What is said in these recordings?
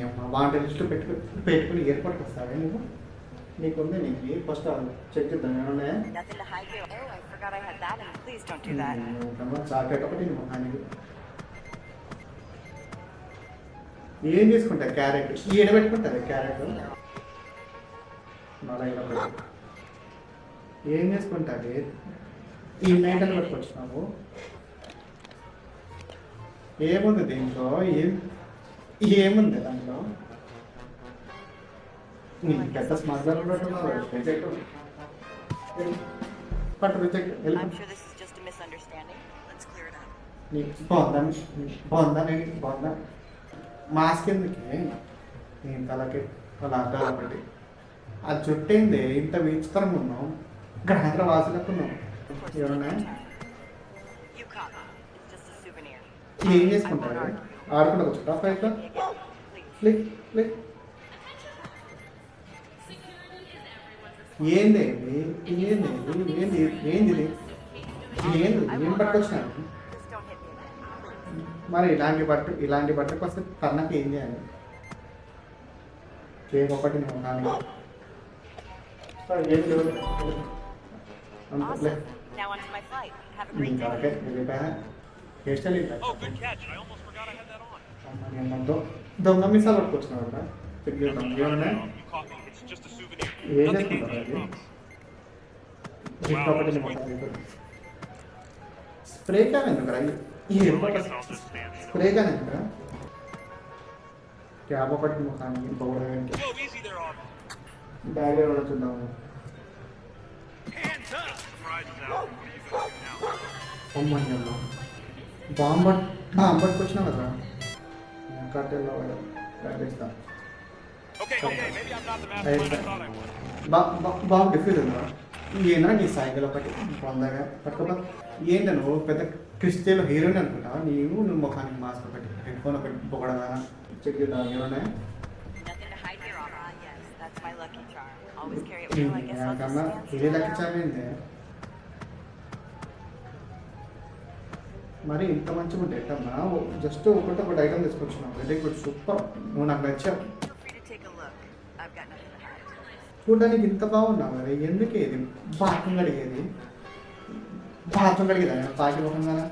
అమ్మ వాటి లిస్టు పెట్టుకుని ఎయిర్పోర్ట్కి వస్తావే నువ్వు నీకుంది నీకు ఫస్ట్ చెక్ చేద్దాం ఏమన్నా చాక్లెట్ ఒకటి మొహానికి ఏం తీసుకుంటా క్యారెట్ ఈడ పెట్టుకుంటుంది క్యారెట్ మళ్ళీ ఏం చేసుకుంటుంది ఈ నైట్ పెట్టుకొచ్చినావు ఏముంది దీంట్లో ఏముంది దాంట్లో నీకు పెద్ద స్మగ్లర్ ఉన్నట్టున్నావు రిజెక్ట్ బట్ రిజెక్ట్ బాగుందా మాస్క్ ఎందుకే నేను తలకి అలా ఒకటి అది చుట్టేంది ఇంత విచిత్రంగా ఉన్నావు ఇక్కడ హైదరాబాద్ ఉన్నావు ఏమన్నా ఏం చేసుకుంటారు ఆడుకుంటా చుట్టా ఫ్లైట్లో ఏంది ఏంది ఏంది ఏంది ఏంది ఏం పట్టుకొచ్చినాను మరి ఇలాంటి బట్టకు వస్తే తనకి ఏం చేయాలి కేక్ ఒకటి కానీ ఏం లేదు అంతే హెయిర్ స్టైల్ దొంగ మిసాలు పట్టుకొచ్చినావు కదా చెక్ చేద్దాం ఏమన్నా ఏం చేసుకుంటారు అది స్ప్రే కానీ ఎందుకురా స్ప్రే కానీ ఎందుకురా క్యాబ్ ఒకటి ముఖానికి బౌడానికి బ్యాగ్ కూడా చూద్దాము అమ్మని అమ్మ బాంబు పట్టుకొచ్చినావు కదా కట్టెల్లో బ్యాగ్ ఇస్తా బాగా డిఫ్యూజ్ ఉందా ఏంద్రా నీ సైకిల్ ఒకటి పొందగా పట్టుకోపా ఏంట నువ్వు పెద్ద క్రిస్టియన్ హీరోయిన్ అనుకుంటా నువ్వు ముఖానికి మాస్క్ ఒకటి హెడ్ ఫోన్ ఒకటి పొగడదా చెక్ చేద్దాం ఏమన్నా కన్నా ఇదే లెక్కించామైంది మరి ఇంత మంచిగా ఉంటే ఎట్టమ్మా జస్ట్ ఒకటి ఐటమ్ తీసుకొచ్చినావు వెరీ గుడ్ సూపర్ నువ్వు నాకు నచ్చావు చూడడానికి ఇంత బాగున్నావు మరి ఎందుకు ఏది బాత్రూమ్ కడిగేది తాకి ముఖం కదా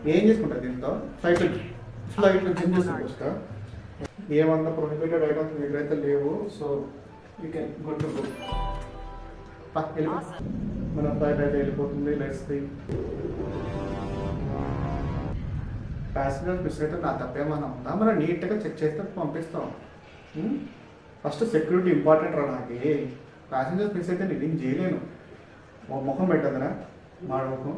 ఏం చేసుకుంటారు దీంతో ఫ్లైట్లో జిమ్ చేసుకోవచ్చు ఏమన్నా ప్రొహిబిటెడ్ ఐటమ్స్ మీకైతే లేవు so you can good to go మన ఫ్లైట్ అయితే వెళ్ళిపోతుంది లెట్స్ సీ ప్యాసింజర్ మిస్ అయితే నా తప్పేమన్నా ఉందా మనం నీట్గా చెక్ చేస్తే పంపిస్తాం ఫస్ట్ సెక్యూరిటీ ఇంపార్టెంట్ రా నాకు ప్యాసింజర్స్ మిస్ అయితే నేను ఏం చేయలేను ముఖం పెట్టదురా మా ముఖం